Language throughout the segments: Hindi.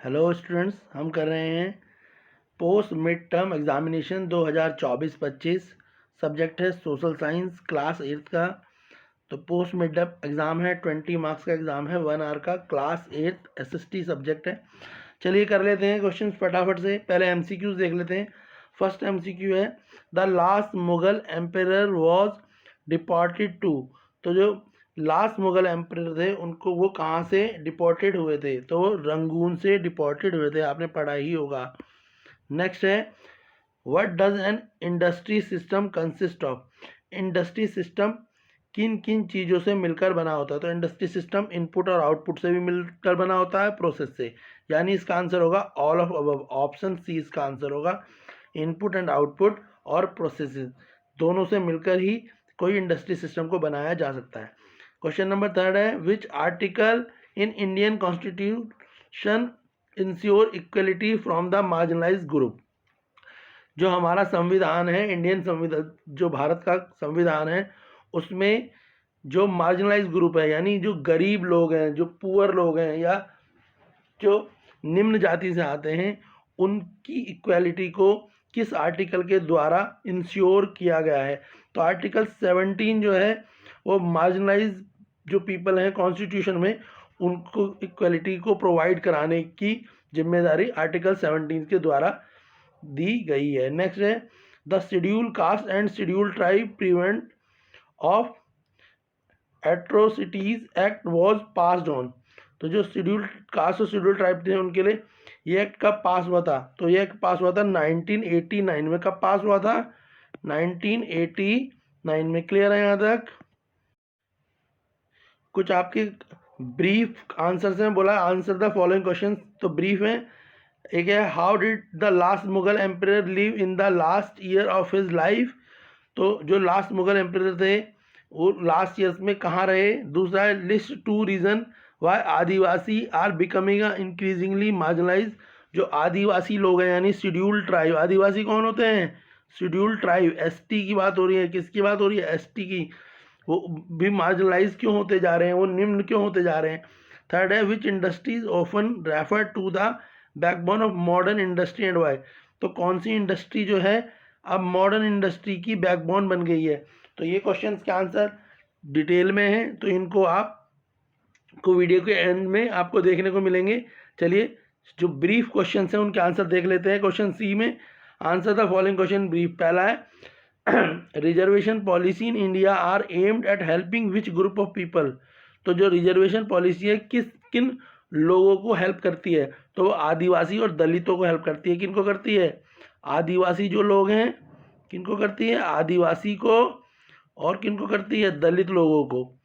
हेलो स्टूडेंट्स, हम कर रहे हैं post mid term examination 2024-25। Subject है सोशल साइंस, क्लास 8 का। तो पोस्ट मिड टर्म एग्ज़ाम है, 20 मार्क्स का एग्ज़ाम है, 1 आवर का। क्लास 8 SST सब्जेक्ट है। चलिए कर लेते हैं क्वेश्चन फटाफट से। पहले MCQs देख लेते हैं। फर्स्ट MCQ है, the last Mughal emperor was deported to. तो जो लास्ट मुगल एम्परर थे उनको वो कहाँ से डिपोर्टेड हुए थे? तो रंगून से डिपोर्टेड हुए थे, आपने पढ़ा ही होगा। नेक्स्ट है, what does an industry system consist of. Industry system किन किन चीज़ों से मिलकर बना होता है? तो इंडस्ट्री सिस्टम इनपुट और आउटपुट से भी मिलकर बना होता है, प्रोसेस से। यानी इसका आंसर होगा all of above. Option C इसका आंसर होगा। इनपुट एंड आउटपुट और प्रोसेसेस दोनों से मिलकर ही कोई इंडस्ट्री सिस्टम को बनाया जा सकता है। क्वेश्चन नंबर 3 है, which article in Indian constitution ensure equality from the marginalised group. जो हमारा संविधान है, इंडियन संविधान, जो भारत का संविधान है, उसमें जो मार्जिनलाइज्ड ग्रुप है, यानी जो गरीब लोग हैं, जो पुअर लोग हैं, या जो निम्न जाति से आते हैं, उनकी इक्वालिटी को किस आर्टिकल के द्वारा इंश्योर किया गया है? तो आर्टिकल 17 जो है वो मार्जिनलाइज जो पीपल हैं कॉन्स्टिट्यूशन में, उनको इक्वालिटी को प्रोवाइड कराने की जिम्मेदारी आर्टिकल 17 के द्वारा दी गई है। नेक्स्ट है, the schedule caste and schedule tribe prevent of atrocities act was passed on. तो जो शेड्यूल कास्ट और शेड्यूल ट्राइब थे उनके लिए ये एक्ट कब पास हुआ था? तो ये एक्ट पास हुआ था 1989 में। कब पास हुआ था? 1989 में। क्लियर है यहाँ तक? कुछ आपके ब्रीफ आंसर्स हैं, बोला आंसर द फॉलोइंग क्वेश्चन। तो ब्रीफ है, एक है, how did the last Mughal emperor live in the last year of his life. तो जो लास्ट मुगल एम्परर थे वो लास्ट ईयर्स में कहाँ रहे? दूसरा है, list 2 reason why Adivasi are becoming increasingly marginalise. जो आदिवासी लोग हैं यानी शेड्यूल ट्राइब, आदिवासी कौन होते हैं? Schedule tribe. ST की बात हो रही है, किसकी बात हो रही है? ST की। वो भी मार्जिनलाइज क्यों होते जा रहे हैं, वो निम्न क्यों होते जा रहे हैं? थर्ड है, which industries often refer to the backbone of modern industry and why. तो कौन सी इंडस्ट्री जो है अब मॉडर्न इंडस्ट्री की बैकबोन बन गई है? तो ये क्वेश्चंस के आंसर डिटेल में हैं, तो इनको आपको वीडियो के एंड में आपको देखने को मिलेंगे। चलिए जो ब्रीफ क्वेश्चंस हैं उनके आंसर देख लेते हैं। क्वेश्चन सी में, answer the following question brief. पहला है, reservation policy in India are aimed at helping which group of people. तो जो रिजर्वेशन पॉलिसी है किन लोगों को हेल्प करती है? तो आदिवासी और दलितों को हेल्प करती है। किनको करती है? आदिवासी जो लोग हैं, किनको करती है? आदिवासी को। और किनको करती है? दलित लोगों को।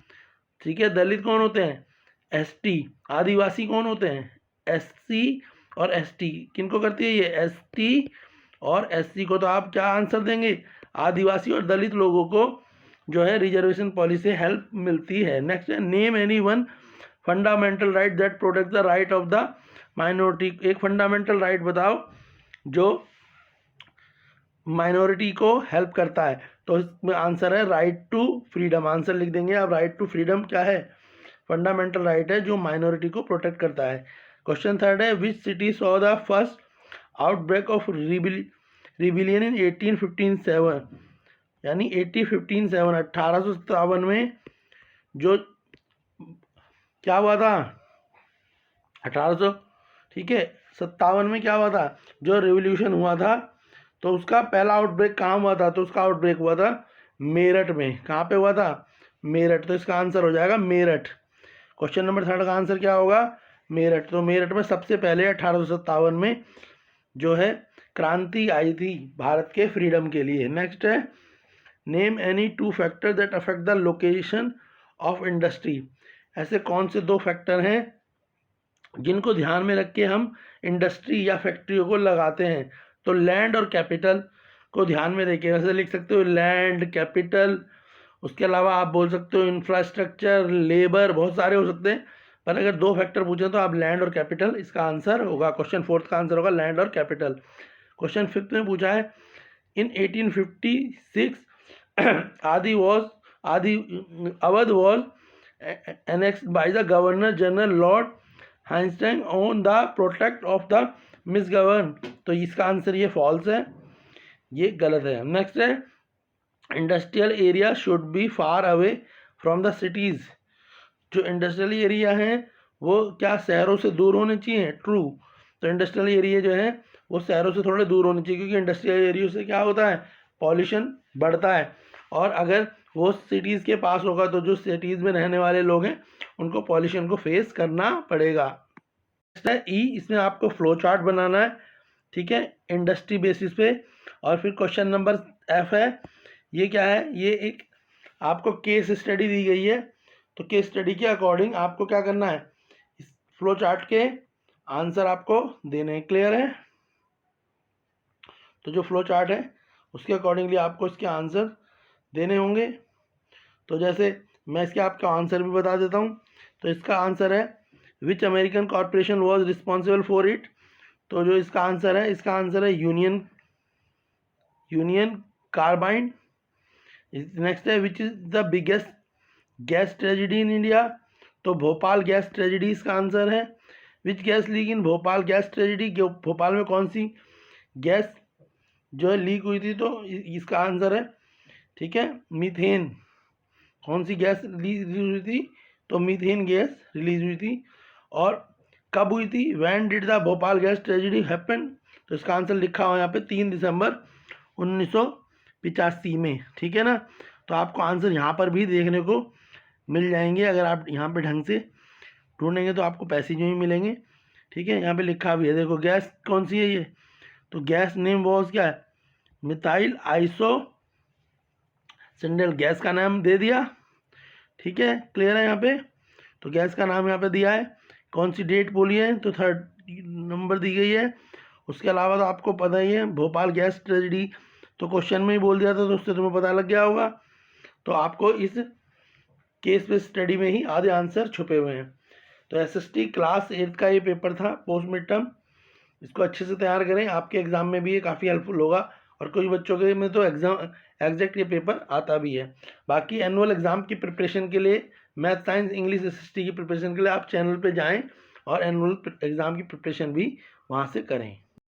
ठीक है, दलित कौन होते हैं? ST। आदिवासी कौन होते हैं? SC और ST। किनको करती है ये? ST और SC को। तो आप क्या आंसर देंगे? आदिवासी और दलित लोगों को जो है रिजर्वेशन पॉलिसी से हेल्प मिलती है। नेक्स्ट है, name any one fundamental right that protect the right of the minority. एक फंडामेंटल राइट बताओ जो माइनॉरिटी को हेल्प करता है। तो इसमें आंसर है राइट टू फ्रीडम। आंसर लिख देंगे आप, राइट टू फ्रीडम क्या है? फंडामेंटल राइट है जो माइनॉरिटी को प्रोटेक्ट करता है। क्वेश्चन थर्ड है, which city saw the first outbreak of rebellion in 1857। यानी 1857 में जो क्या हुआ था? 1800, ठीक है, 57 में क्या हुआ था? जो रिवॉल्यूशन हुआ था, तो उसका पहला आउटब्रेक कहाँ हुआ था? तो उसका आउटब्रेक हुआ था मेरठ में। कहाँ पे हुआ था? मेरठ। तो इसका आंसर हो जाएगा मेरठ। क्वेश्चन नंबर 3 का आंसर क्या होगा? मेरठ। तो मेरठ में सबसे पहले 1857 में जो है क्रांति आई थी भारत के फ्रीडम के लिए। नेक्स्ट है, name any 2 factor that affect the location of industry. ऐसे कौन से 2 फैक्टर हैं जिनको ध्यान में रख के हम इंडस्ट्री या फैक्ट्रियों को लगाते हैं? तो लैंड और कैपिटल को ध्यान में रखिए। वैसे लिख सकते हो लैंड, कैपिटल, उसके अलावा आप बोल सकते हो इंफ्रास्ट्रक्चर, लेबर, बहुत सारे हो सकते हैं, पर अगर 2 फैक्टर पूछे तो आप लैंड और कैपिटल, इसका आंसर होगा। क्वेश्चन 4 का आंसर होगा लैंड और कैपिटल। क्वेश्चन 5 में पूछा है, in 1856 Awadh was annexed by the Governor General Lord Einstein on the protect of the misgovern, तो इसका आंसर ये फॉल्स है, ये गलत है। नेक्स्ट है industrial area should be far away from the cities, जो इंडस्ट्रियल एरिया हैं वो क्या शहरों से दूर होने चाहिए, ट्रू। तो इंडस्ट्रियल एरिया जो है वो शहरों से थोड़े दूर होने चाहिए, क्योंकि इंडस्ट्रियल एरिया से क्या होता है, पॉल्यूशन बढ़ता है, और अगर वो सिटीज़ के पास होगा तो जो सिटीज़ में रहने वाले लोग हैं उनको पॉल्यूशन को फेस करना पड़ेगा। नेक्स्ट है ई, इसमें आपको फ्लो चार्ट बनाना है, ठीक है, इंडस्ट्री बेसिस पे। और फिर क्वेश्चन नंबर एफ है, ये क्या है, ये एक आपको केस स्टडी दी गई है, तो केस स्टडी के अकॉर्डिंग आपको क्या करना है, इस फ्लो चार्ट के आंसर आपको देने हैं। क्लियर है? तो जो फ्लो चार्ट है उसके अकॉर्डिंगली आपको इसके आंसर देने होंगे। तो जैसे मैं इसके आपका आंसर भी बता देता हूँ। तो इसका आंसर है which American corporation was responsible for it, तो जो इसका आंसर है यूनियन कार्बाइड। नेक्स्ट है which is the biggest gas tragedy in India, तो भोपाल गैस ट्रेजिडी इसका आंसर है। Which gas leak in Bhopal gas tragedy, Bhopal में कौन सी गैस जो है लीक हुई थी, तो इसका आंसर है, ठीक है, मीथेन। कौन सी गैस रिलीज हुई थी, तो मीथेन गैस रिलीज हुई थी। और कब हुई थी, when did the Bhopal gas tragedy happen, तो इसका आंसर लिखा हुआ यहाँ पे 3 दिसंबर 1985 में, ठीक है ना। तो आपको आंसर यहाँ पर भी देखने को मिल जाएंगे, अगर आप यहाँ पे ढंग से ढूंढेंगे तो आपको पैसे जो ही मिलेंगे, ठीक है। यहाँ पे लिखा भी है, देखो गैस कौन सी है ये, तो गैस नेम वॉज क्या है, मिथाइल आइसो सिंडल, गैस का नाम दे दिया, ठीक है। क्लियर है यहाँ पे, तो गैस का नाम यहाँ पे दिया है। कौन सी डेट बोली है, तो 3rd नंबर दी गई है। उसके अलावा तो आपको पता ही है भोपाल गैस ट्रेजिडी, तो क्वेश्चन में ही बोल दिया था, तो उससे तुम्हें पता लग गया होगा। तो आपको इस केस पे स्टडी में ही आधे आंसर छुपे हुए हैं। तो एसएसटी क्लास 8 का ये पेपर था पोस्ट मिड टर्म, इसको अच्छे से तैयार करें, आपके एग्ज़ाम में भी ये काफ़ी हेल्पफुल होगा, और कुछ बच्चों के में तो एग्जैक्ट ये पेपर आता भी है। बाकी एनुअल एग्ज़ाम की प्रिपरेशन के लिए, मैथ साइंस इंग्लिश एसएसटी की प्रिपरेशन के लिए आप चैनल पे जाएं और एनुअल एग्ज़ाम की प्रिपरेशन भी वहाँ से करें।